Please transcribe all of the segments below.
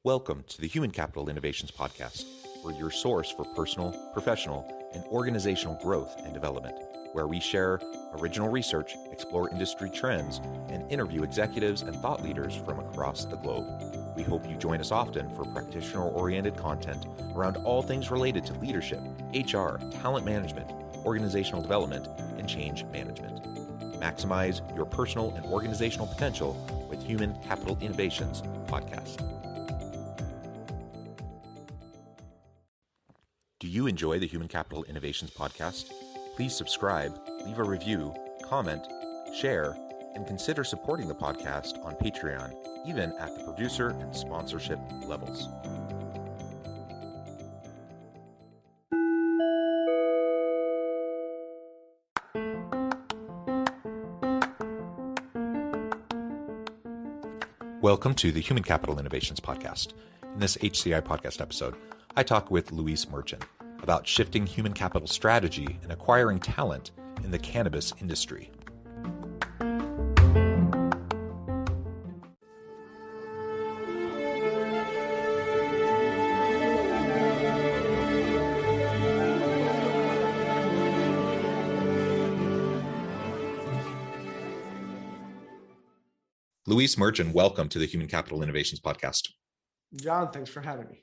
Welcome to the Human Capital Innovations Podcast, where your source for personal, professional, and organizational growth and development, where we share original research, explore industry trends, and interview executives and thought leaders from across the globe. We hope you join us often for practitioner-oriented content around all things related to leadership, HR, talent management, organizational development, and change management. Maximize your personal and organizational potential with Human Capital Innovations Podcast. Do you enjoy the Human Capital Innovations Podcast? Please subscribe, leave a review, comment, share, and consider supporting the podcast on Patreon, even at the producer and sponsorship levels. Welcome to the Human Capital Innovations Podcast. In this HCI Podcast episode, I talk with Luis Merchant about shifting human capital strategy and acquiring talent in the cannabis industry. Luis Merchant, welcome to the Human Capital Innovations Podcast. John, thanks for having me.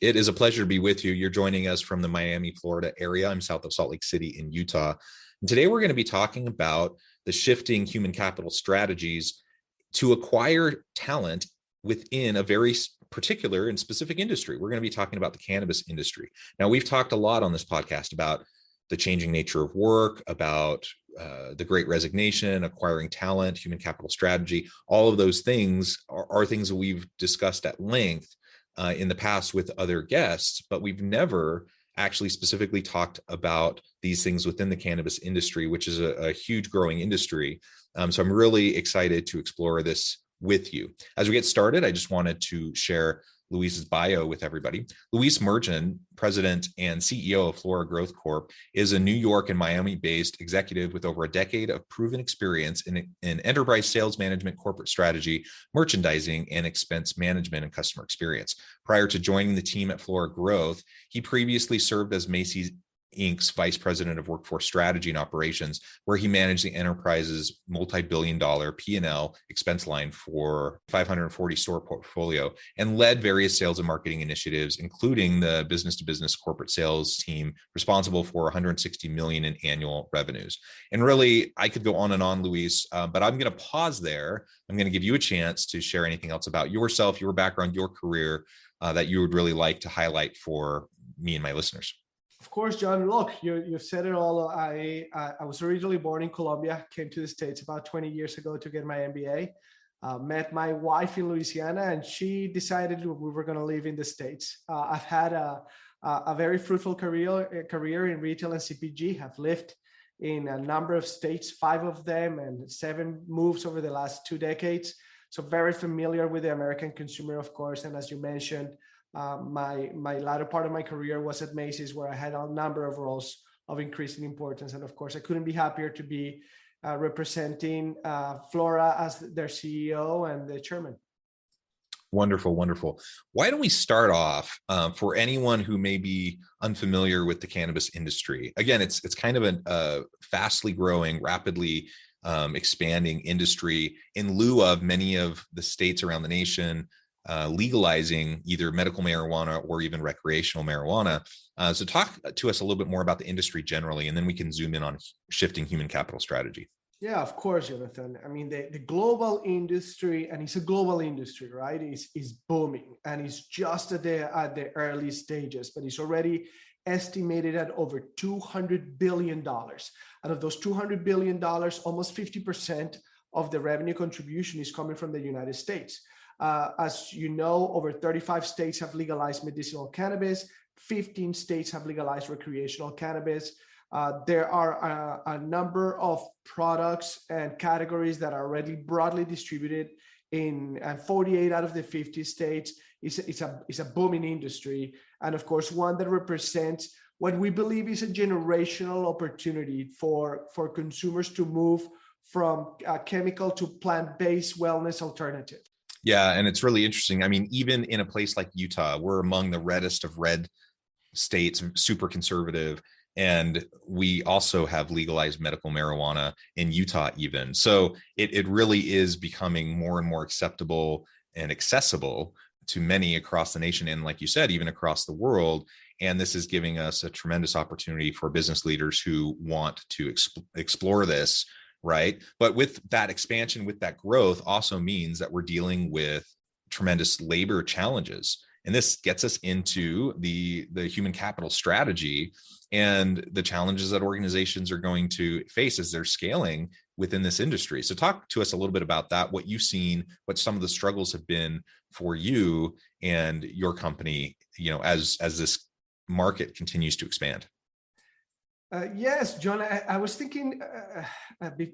It is a pleasure to be with you. You're joining us from the Miami, Florida area. I'm south of Salt Lake City in Utah. And today we're going to be talking about the shifting human capital strategies to acquire talent within a very particular and specific industry. We're going to be talking about the cannabis industry. Now, we've talked a lot on this podcast about the changing nature of work, about the Great Resignation, acquiring talent, human capital strategy. All of those things are things that we've discussed at length in the past with other guests, but we've never actually specifically talked about these things within the cannabis industry, which is a huge growing industry. So I'm really excited to explore this with you. As we get started, I just wanted to share Luis's bio with everybody. Luis Merchant, president and CEO of Flora Growth Corp, is a New York and Miami-based executive with over a decade of proven experience in enterprise sales management, corporate strategy, merchandising, and expense management and customer experience. Prior to joining the team at Flora Growth, he previously served as Macy's Inc.'s Vice President of Workforce Strategy and Operations, where he managed the enterprise's multi-billion-dollar P&L expense line for 540 store portfolio and led various sales and marketing initiatives, including the business-to-business corporate sales team responsible for 160 million in annual revenues. And really, I could go on and on, Luis, but I'm going to pause there. I'm going to give you a chance to share anything else about yourself, your background, your career that you would really like to highlight for me and my listeners. Of course, John, look, you've said it all. I was originally born in Colombia, came to the States about 20 years ago to get my MBA, met my wife in Louisiana, and she decided we were going to live in the States. I've had a very fruitful career in retail and CPG, have lived in a number of states, 5 of them, and 7 moves over the last 2 decades. So very familiar with the American consumer, of course, and as you mentioned, my latter part of my career was at Macy's, where I had a number of roles of increasing importance. And of course, I couldn't be happier to be representing Flora as their CEO and the chairman. Wonderful, wonderful. Why don't we start off for anyone who may be unfamiliar with the cannabis industry? Again, it's kind of a fastly growing, rapidly expanding industry in lieu of many of the states around the nation legalizing either medical marijuana or even recreational marijuana. So talk to us a little bit more about the industry generally, and then we can zoom in on shifting human capital strategy. Yeah, of course, Jonathan. I mean, the global industry, and it's a global industry, right? Is booming, and it's just at the early stages, but it's already estimated at over $200 billion. Out of those $200 billion, almost 50% of the revenue contribution is coming from the United States. As you know, over 35 states have legalized medicinal cannabis. 15 states have legalized recreational cannabis. There are a number of products and categories that are already broadly distributed in 48 out of the 50 states. It's a booming industry. And of course, one that represents what we believe is a generational opportunity for consumers to move from chemical to plant-based wellness alternative. Yeah, and it's really interesting. I mean, even in a place like Utah, we're among the reddest of red states, super conservative, and we also have legalized medical marijuana in Utah even. So it really is becoming more and more acceptable and accessible to many across the nation, and like you said, even across the world. And this is giving us a tremendous opportunity for business leaders who want to explore this, right? But with that expansion, with that growth, also means that we're dealing with tremendous labor challenges. And this gets us into the human capital strategy and the challenges that organizations are going to face as they're scaling within this industry. So talk to us a little bit about that, what you've seen, what some of the struggles have been for you and your company, as this market continues to expand. Yes, John, I was thinking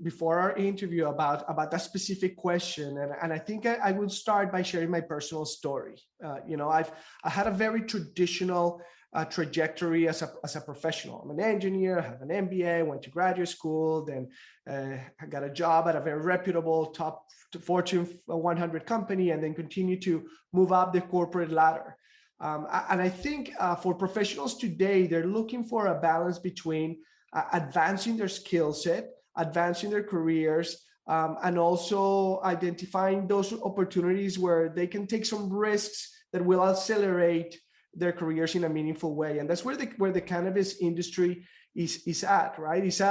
before our interview about that specific question. And I think I will start by sharing my personal story. I had a very traditional trajectory as a professional. I'm an engineer, I have an MBA, went to graduate school, then I got a job at a very reputable top Fortune 100 company, and then continued to move up the corporate ladder. And I think for professionals today, they're looking for a balance between advancing their skill set, advancing their careers, and also identifying those opportunities where they can take some risks that will accelerate their careers in a meaningful way. And that's where the cannabis industry is at, right? It's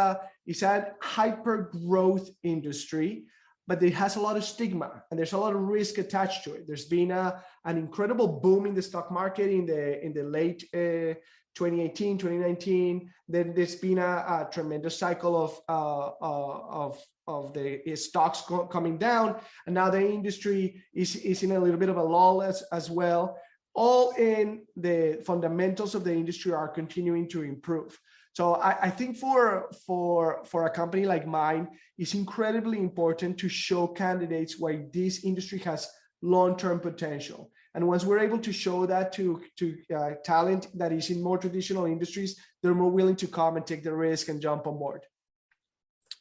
a hyper growth industry, but it has a lot of stigma and there's a lot of risk attached to it. There's been an incredible boom in the stock market in the late 2018, 2019. Then there's been a tremendous cycle of the stocks coming down, and now the industry is in a little bit of a lull as well. All in the fundamentals of the industry are continuing to improve. So I think for a company like mine, it's incredibly important to show candidates why this industry has long-term potential. And once we're able to show that to talent that is in more traditional industries, they're more willing to come and take the risk and jump on board.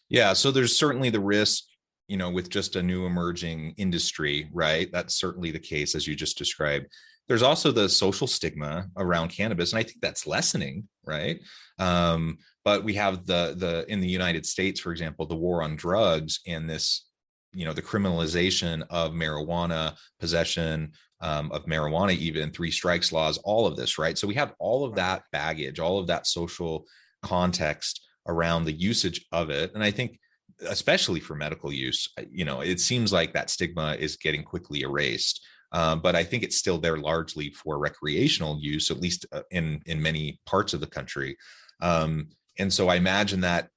Yeah, so there's certainly the risk, with just a new emerging industry, right? That's certainly the case, as you just described. There's also the social stigma around cannabis, and I think that's lessening, right? But we have the in the United States, for example, the war on drugs and this, the criminalization of marijuana, possession of marijuana, even 3 strikes laws, all of this, right? So we have all of that baggage, all of that social context around the usage of it. And I think, especially for medical use, it seems like that stigma is getting quickly erased. But I think it's still there largely for recreational use, at least in many parts of the country. And so I imagine that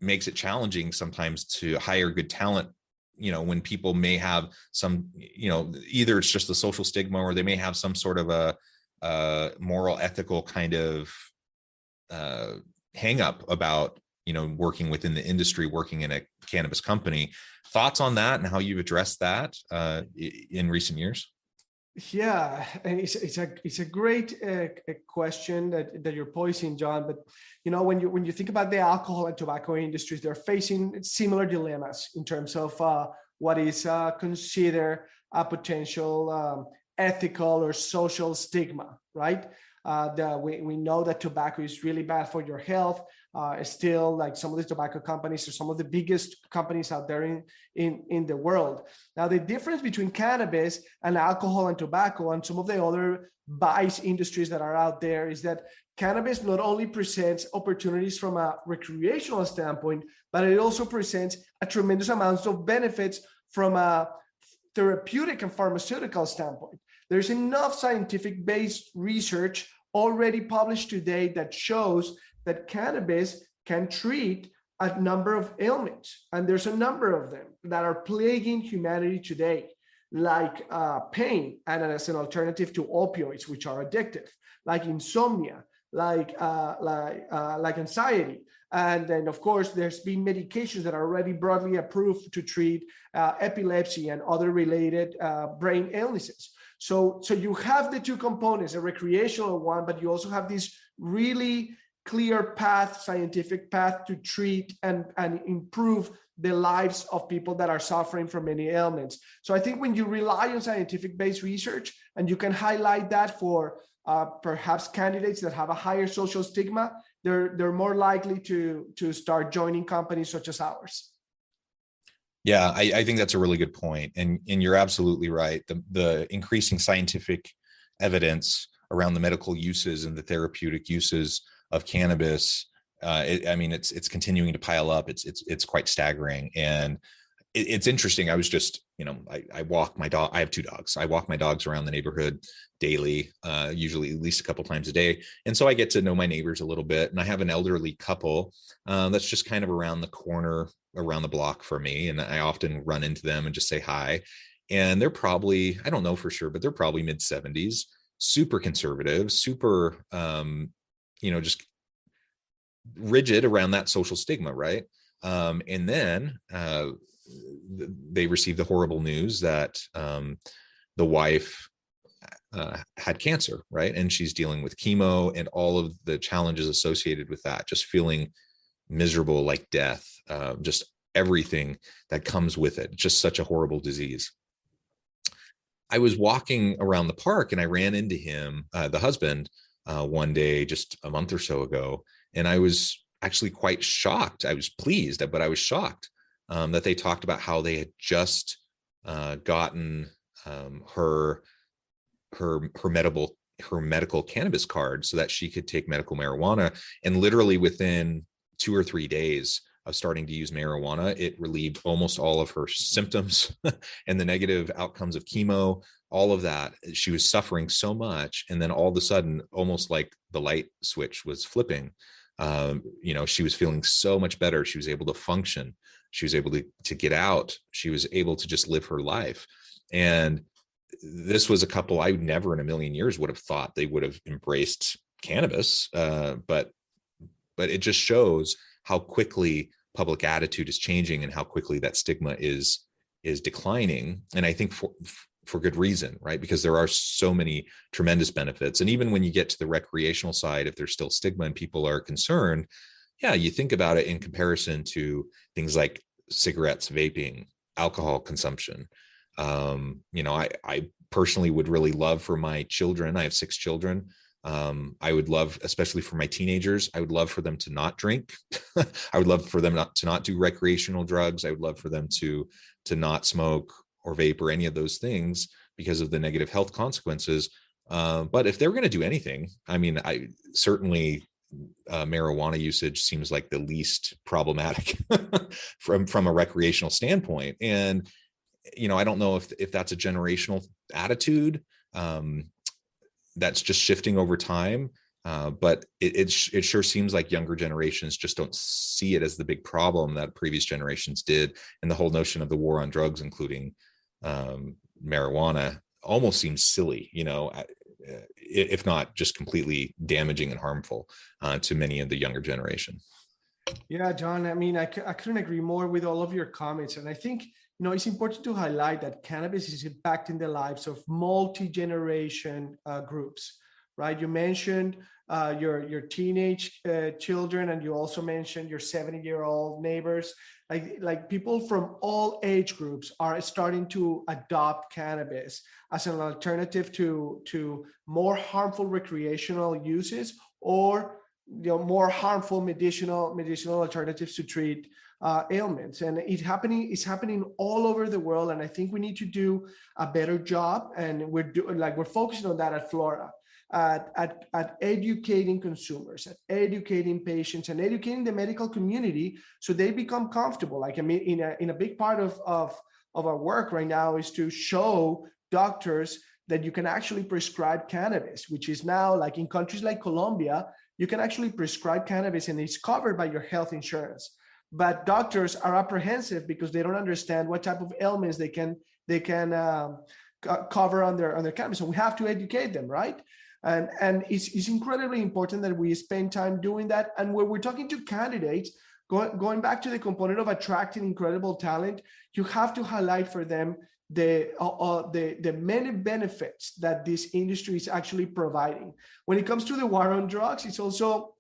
makes it challenging sometimes to hire good talent, when people may have some, either it's just the social stigma or they may have some sort of a moral, ethical kind of hang up about, working within the industry, working in a cannabis company. Thoughts on that and how you've addressed that in recent years? Yeah, and it's a great question that you're posing, John. But when you think about the alcohol and tobacco industries, they're facing similar dilemmas in terms of what is considered a potential ethical or social stigma, right? We know that tobacco is really bad for your health. Still, like some of the tobacco companies are some of the biggest companies out there in the world. Now, the difference between cannabis and alcohol and tobacco and some of the other vice industries that are out there is that cannabis not only presents opportunities from a recreational standpoint, but it also presents a tremendous amount of benefits from a therapeutic and pharmaceutical standpoint. There's enough scientific-based research already published today that shows that cannabis can treat a number of ailments. And there's a number of them that are plaguing humanity today, like pain, and as an alternative to opioids, which are addictive, like insomnia, like anxiety. And then, of course, there's been medications that are already broadly approved to treat epilepsy and other related brain illnesses. So you have the two components, a recreational one, but you also have these really clear path, scientific path to treat and improve the lives of people that are suffering from many ailments. So I think when you rely on scientific-based research and you can highlight that for perhaps candidates that have a higher social stigma, they're more likely to start joining companies such as ours. Yeah, I think that's a really good point. And you're absolutely right. The increasing scientific evidence around the medical uses and the therapeutic uses of cannabis, it's continuing to pile up. It's quite staggering. And it's interesting. I was just, I walk my dog. I have two dogs. I walk my dogs around the neighborhood daily, usually at least a couple times a day. And so I get to know my neighbors a little bit. And I have an elderly couple that's just kind of around the corner, around the block for me. And I often run into them and just say hi. And they're probably, I don't know for sure, but they're probably mid 70s, super conservative, super, just rigid around that social stigma, right? And then they received the horrible news that the wife had cancer, right? And she's dealing with chemo and all of the challenges associated with that, just feeling miserable like death, just everything that comes with it. Just such a horrible disease. I was walking around the park and I ran into him, the husband, one day just a month or so ago. And I was actually quite shocked. I was pleased, but I was shocked that they talked about how they had just gotten her medical cannabis card so that she could take medical marijuana. And literally within 2 or 3 days of starting to use marijuana, it relieved almost all of her symptoms and the negative outcomes of chemo, all of that. She was suffering so much. And then all of a sudden, almost like the light switch was flipping. She was feeling so much better. She was able to function. She was able to get out. She was able to just live her life. And this was a couple I never in a million years would have thought they would have embraced cannabis. But it just shows how quickly public attitude is changing and how quickly that stigma is declining. And I think for good reason, right? Because there are so many tremendous benefits. And even when you get to the recreational side, if there's still stigma and people are concerned, yeah, you think about it in comparison to things like cigarettes, vaping, alcohol consumption. I personally would really love for my children, I have 6 children. I would love, especially for my teenagers, I would love for them to not drink. I would love for them to not do recreational drugs. I would love for them to not smoke or vape or any of those things because of the negative health consequences. But if they're going to do anything, I certainly marijuana usage seems like the least problematic from a recreational standpoint. And I don't know if that's a generational attitude that's just shifting over time. But it sure seems like younger generations just don't see it as the big problem that previous generations did. And the whole notion of the war on drugs, including marijuana, almost seems silly, if not just completely damaging and harmful to many of the younger generation. Yeah, John, I couldn't agree more with all of your comments. And I think, it's important to highlight that cannabis is impacting the lives of multi-generation groups, right? You mentioned your teenage children, and you also mentioned your 70-year-old neighbors. Like people from all age groups are starting to adopt cannabis as an alternative to more harmful recreational uses or more harmful medicinal alternatives to treat ailments. And it's happening all over the world. And I think we need to do a better job. And we're focusing on that at PHRa, at educating consumers, at educating patients, and educating the medical community so they become comfortable. In a big part of our work right now is to show doctors that you can actually prescribe cannabis, which is now, like in countries like Colombia, you can actually prescribe cannabis and it's covered by your health insurance. But doctors are apprehensive because they don't understand what type of ailments they can cover on their cannabis. So we have to educate them, right? And it's incredibly important that we spend time doing that. And when we're talking to candidates, going back to the component of attracting incredible talent, you have to highlight for them the many benefits that this industry is actually providing. When it comes to the war on drugs, it's also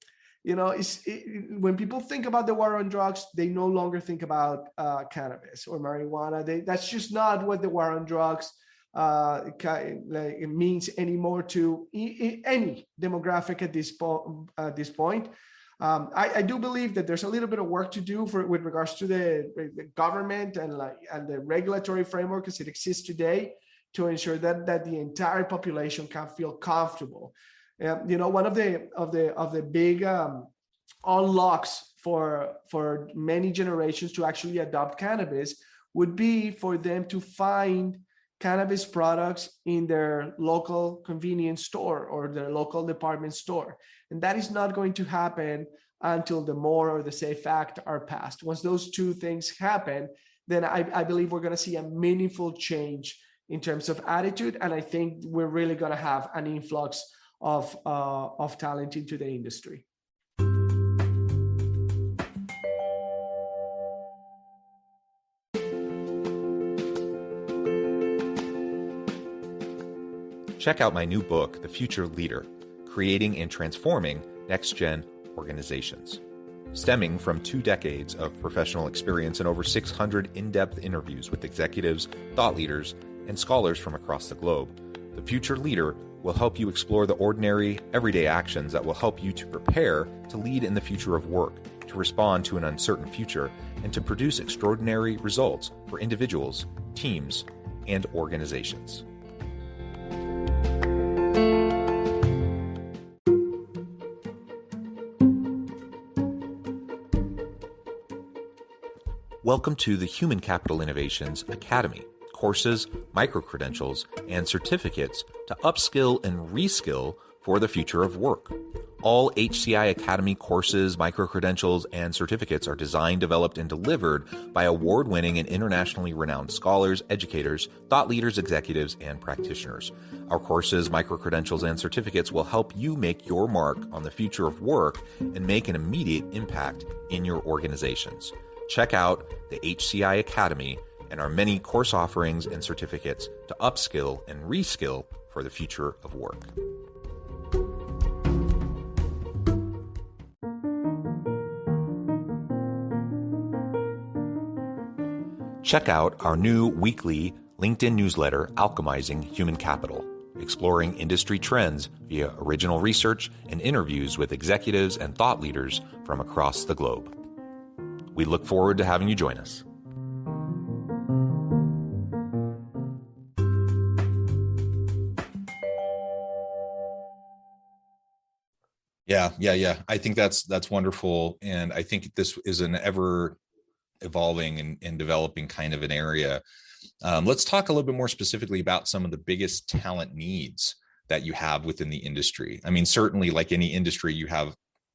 when people think about the war on drugs, they no longer think about cannabis or marijuana. That's just not what the war on drugs it means anymore to any demographic at this point. I do believe that there's a little bit of work to do with regards to the government and the regulatory framework as it exists today to ensure that the entire population can feel comfortable. One of the big unlocks for many generations to actually adopt cannabis would be for them to find cannabis products in their local convenience store or their local department store. And that is not going to happen until the MORE or the SAFE Act are passed. Once those two things happen, then I believe we're going to see a meaningful change in terms of attitude. And I think we're really going to have an influx of talent into the industry. Check out my new book, The Future Leader, Creating and Transforming Next-Gen Organizations. Stemming from 2 decades of professional experience and over 600 in-depth interviews with executives, thought leaders, and scholars from across the globe, The Future Leader will help you explore the ordinary, everyday actions that will help you to prepare to lead in the future of work, to respond to an uncertain future, and to produce extraordinary results for individuals, teams, and organizations. Welcome to the Human Capital Innovations Academy. Courses, micro-credentials, and certificates to upskill and reskill for the future of work. All HCI Academy courses, micro-credentials, and certificates are designed, developed, and delivered by award-winning and internationally renowned scholars, educators, thought leaders, executives, and practitioners. Our courses, micro-credentials, and certificates will help you make your mark on the future of work and make an immediate impact in your organizations. Check out the HCI Academy and our many course offerings and certificates to upskill and reskill for the future of work. Check out our new weekly LinkedIn newsletter, Alchemizing Human Capital, exploring industry trends via original research and interviews with executives and thought leaders from across the globe. We look forward to having you join us. Yeah. I think that's wonderful. And I think this is an ever evolving and developing kind of an area. Let's talk a little bit more specifically about some of the biggest talent needs that you have within the industry. I mean, certainly like any industry, you have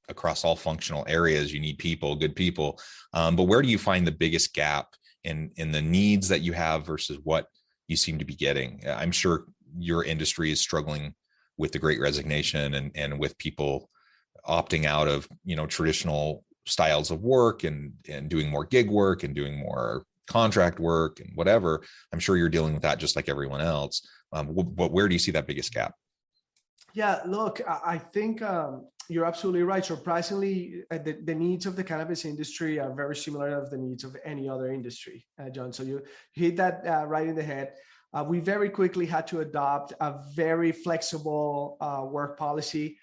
across all functional areas, you need people, good people. But where do you find the biggest gap in the needs that you have versus what you seem to be getting? I'm sure your industry is struggling with the Great Resignation and with people opting out of, traditional styles of work and doing more gig work and doing more contract work and whatever. I'm sure you're dealing with that just like everyone else. But where do you see that biggest gap? Yeah, look, I think you're absolutely right. Surprisingly, the needs of the cannabis industry are very similar to the needs of any other industry, John. So you hit that right in the head. We very quickly had to adopt a very flexible work policy.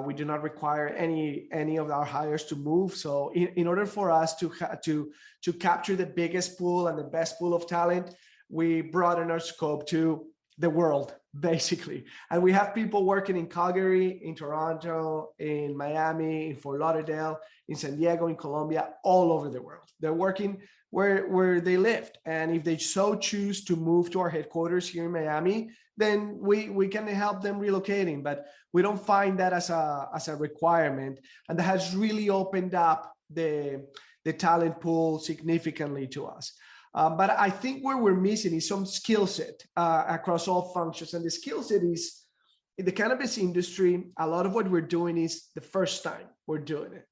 We do not require any of our hires to move. So in order for us to capture the biggest pool and the best pool of talent, we broaden our scope to the world, basically. And we have people working in Calgary, in Toronto, in Miami, in Fort Lauderdale, in San Diego, in Colombia, all over the world. They're working where they lived. And if they so choose to move to our headquarters here in Miami, then we can help them relocating. But we don't find that as a requirement. And that has really opened up the talent pool significantly to us. But I think where we're missing is some skill set across all functions. And the skill set is in the cannabis industry, a lot of what we're doing is the first time we're doing it.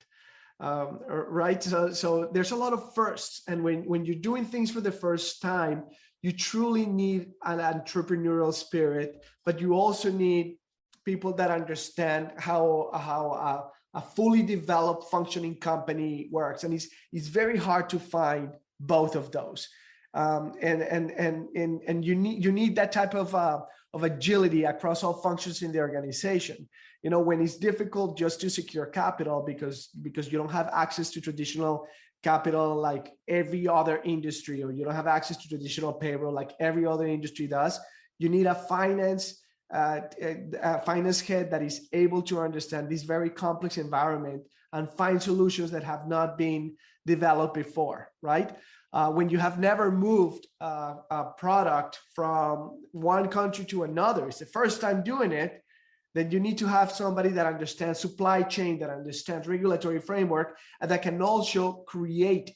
Right? So there's a lot of firsts. And when you're doing things for the first time, you truly need an entrepreneurial spirit, but you also need people that understand how a fully developed functioning company works. And it's very hard to find both of those. And you need that type of agility across all functions in the organization. When it's difficult just to secure capital because you don't have access to traditional capital like every other industry, or you don't have access to traditional payroll like every other industry does, you need a finance head that is able to understand this very complex environment and find solutions that have not been developed before, right? When you have never moved a product from one country to another, it's the first time doing it, then you need to have somebody that understands supply chain, that understands regulatory framework, and that can also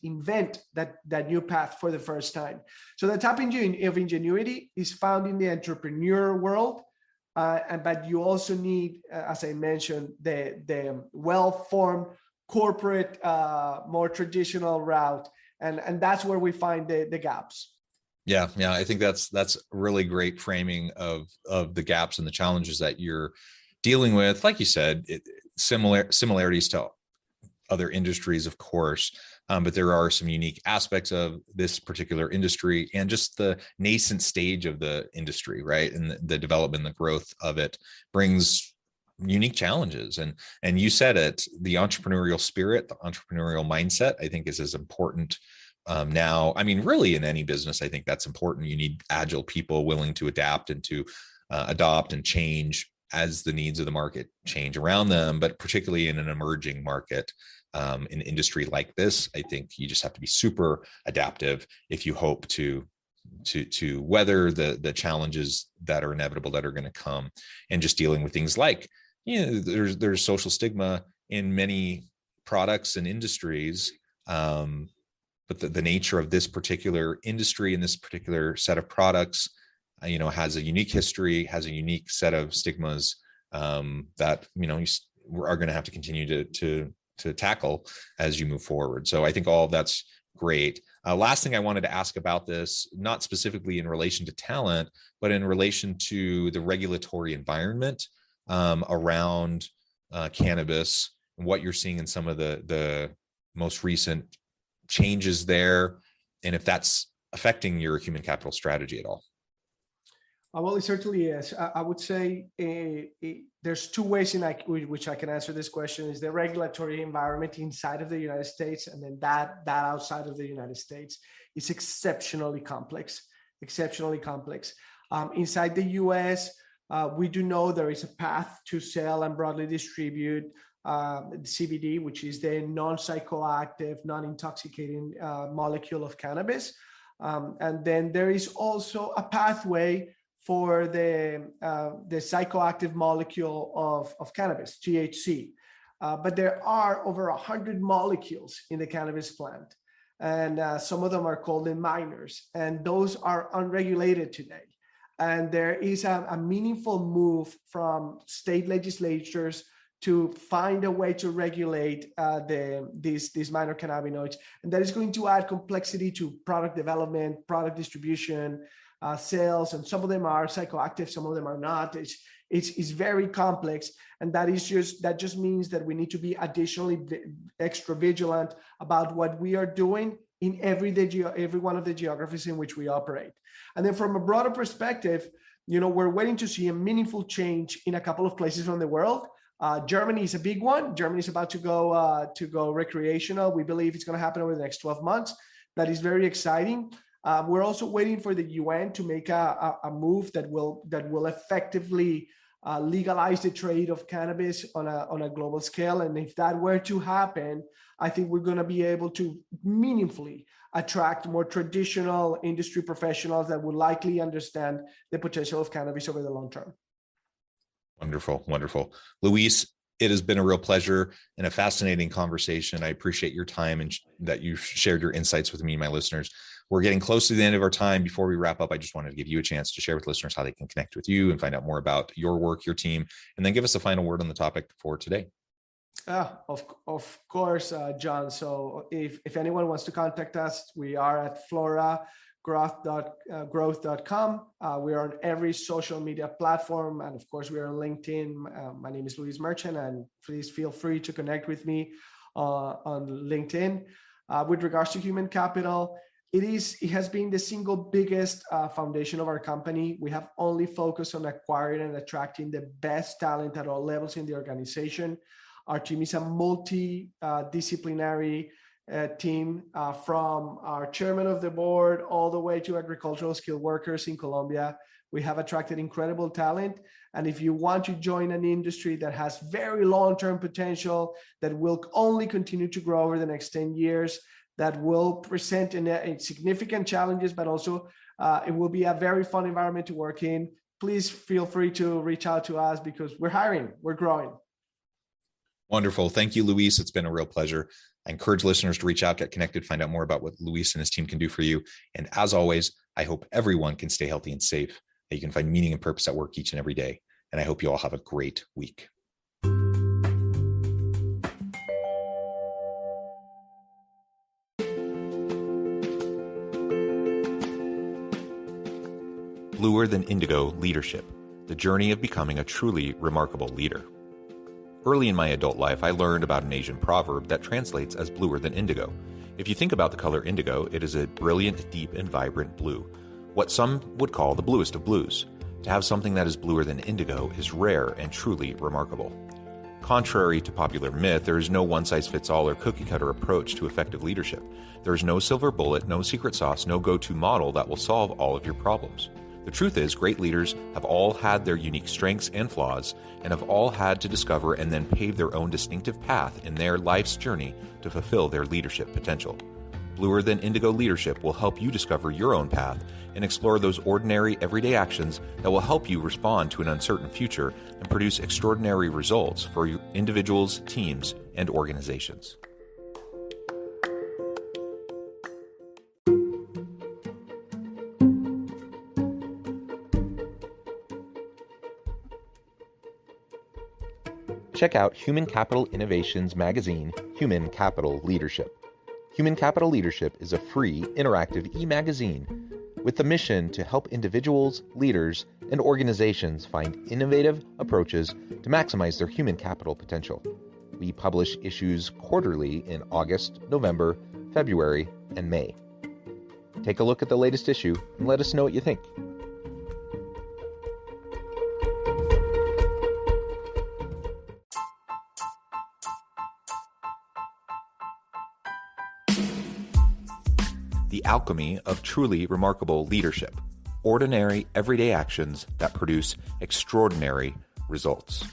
invent that new path for the first time. So the type of ingenuity is found in the entrepreneur world, but you also need, as I mentioned, the well-formed corporate, more traditional route. And that's where we find the gaps. Yeah. I think that's really great framing of the gaps and the challenges that you're dealing with. Like you said, similarities to other industries, of course, but there are some unique aspects of this particular industry and just the nascent stage of the industry, right? And the development, the growth of it brings unique challenges. And you said it, the entrepreneurial spirit, the entrepreneurial mindset, I think is as important now. I mean, really in any business, I think that's important. You need agile people willing to adapt and to adopt and change as the needs of the market change around them, but particularly in an emerging market, in an industry like this, I think you just have to be super adaptive if you hope to weather the challenges that are inevitable, that are going to come, and just dealing with things like, there's social stigma in many products and industries, but the nature of this particular industry and this particular set of products, has a unique history, has a unique set of stigmas that you are going to have to continue to tackle as you move forward. So I think all of that's great. Last thing I wanted to ask about this, not specifically in relation to talent, but in relation to the regulatory environment around cannabis, and what you're seeing in some of the most recent changes there, and if that's affecting your human capital strategy at all. Well, it certainly is. I would say there's two ways in which I can answer this question: is the regulatory environment inside of the United States, and then that outside of the United States is exceptionally complex. Inside the US, we do know there is a path to sell and broadly distribute CBD, which is the non-psychoactive, non-intoxicating molecule of cannabis. And then there is also a pathway for the psychoactive molecule of cannabis, THC. But there are over 100 molecules in the cannabis plant, and some of them are called the minors, and those are unregulated today. And there is a meaningful move from state legislatures to find a way to regulate these minor cannabinoids, and that is going to add complexity to product development, product distribution, sales, and some of them are psychoactive, some of them are not. It's very complex, and that just means that we need to be additionally extra vigilant about what we are doing in every one of the geographies in which we operate. And then from a broader perspective, we're waiting to see a meaningful change in a couple of places around the world. Germany is a big one. Germany is about to go recreational. We believe it's going to happen over the next 12 months. That is very exciting. We're also waiting for the UN to make a move that will effectively legalize the trade of cannabis on a global scale. And if that were to happen, I think we're going to be able to meaningfully attract more traditional industry professionals that would likely understand the potential of cannabis over the long term. Wonderful. Luis, it has been a real pleasure and a fascinating conversation. I appreciate your time and that you've shared your insights with me and my listeners. We're getting close to the end of our time. Before we wrap up, I just wanted to give you a chance to share with listeners how they can connect with you and find out more about your work, your team, and then give us a final word on the topic for today. Of course, John. So if anyone wants to contact us, we are at PHRa growth.com. We are on every social media platform. And of course, we are on LinkedIn. My name is Luis Merchant, and please feel free to connect with me on LinkedIn. With regards to human capital, it has been the single biggest foundation of our company. We have only focused on acquiring and attracting the best talent at all levels in the organization. Our team is a multidisciplinary team, from our chairman of the board all the way to agricultural skilled workers in Colombia. We have attracted incredible talent. And if you want to join an industry that has very long-term potential, that will only continue to grow over the next 10 years, that will present significant challenges, but also it will be a very fun environment to work in, please feel free to reach out to us because we're hiring, we're growing. Wonderful. Thank you, Luis. It's been a real pleasure. I encourage listeners to reach out, get connected, find out more about what Luis and his team can do for you. And as always, I hope everyone can stay healthy and safe, that you can find meaning and purpose at work each and every day. And I hope you all have a great week. Bluer Than Indigo Leadership, the journey of becoming a truly remarkable leader. Early in my adult life, I learned about an Asian proverb that translates as bluer than indigo. If you think about the color indigo, it is a brilliant, deep, and vibrant blue, what some would call the bluest of blues. To have something that is bluer than indigo is rare and truly remarkable. Contrary to popular myth, there is no one-size-fits-all or cookie-cutter approach to effective leadership. There is no silver bullet, no secret sauce, no go-to model that will solve all of your problems. The truth is, great leaders have all had their unique strengths and flaws, and have all had to discover and then pave their own distinctive path in their life's journey to fulfill their leadership potential. Bluer Than Indigo Leadership will help you discover your own path and explore those ordinary, everyday actions that will help you respond to an uncertain future and produce extraordinary results for your individuals, teams, and organizations. Check out Human Capital Innovations magazine, Human Capital Leadership. Human Capital Leadership is a free, interactive e-magazine with the mission to help individuals, leaders, and organizations find innovative approaches to maximize their human capital potential. We publish issues quarterly in August, November, February, and May. Take a look at the latest issue and let us know what you think. The alchemy of truly remarkable leadership. Ordinary, everyday actions that produce extraordinary results.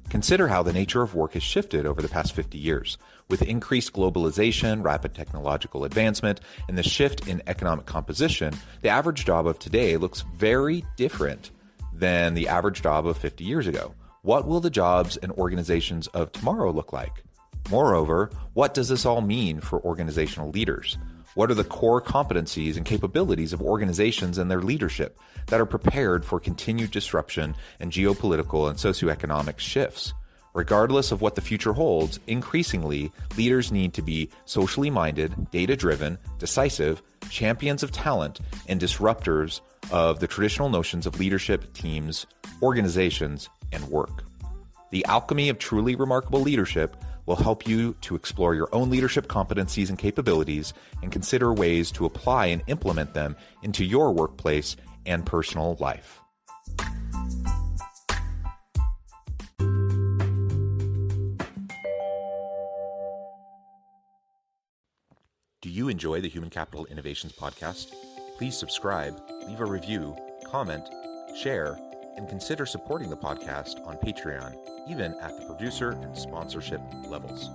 Consider how the nature of work has shifted over the past 50 years. With increased globalization, rapid technological advancement, and the shift in economic composition, the average job of today looks very different than the average job of 50 years ago. What will the jobs and organizations of tomorrow look like? Moreover, what does this all mean for organizational leaders? What are the core competencies and capabilities of organizations and their leadership that are prepared for continued disruption and geopolitical and socioeconomic shifts? Regardless of what the future holds, increasingly, leaders need to be socially minded, data-driven, decisive, champions of talent, and disruptors of the traditional notions of leadership, teams, organizations, and work. The alchemy of truly remarkable leadership will help you to explore your own leadership competencies and capabilities and consider ways to apply and implement them into your workplace and personal life. Do you enjoy the Human Capital Innovations podcast? Please subscribe, leave a review, comment, share, and consider supporting the podcast on Patreon, even at the producer and sponsorship levels.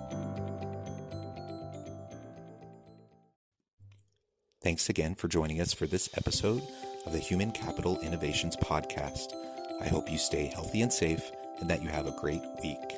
Thanks again for joining us for this episode of the Human Capital Innovations podcast. I hope you stay healthy and safe and that you have a great week.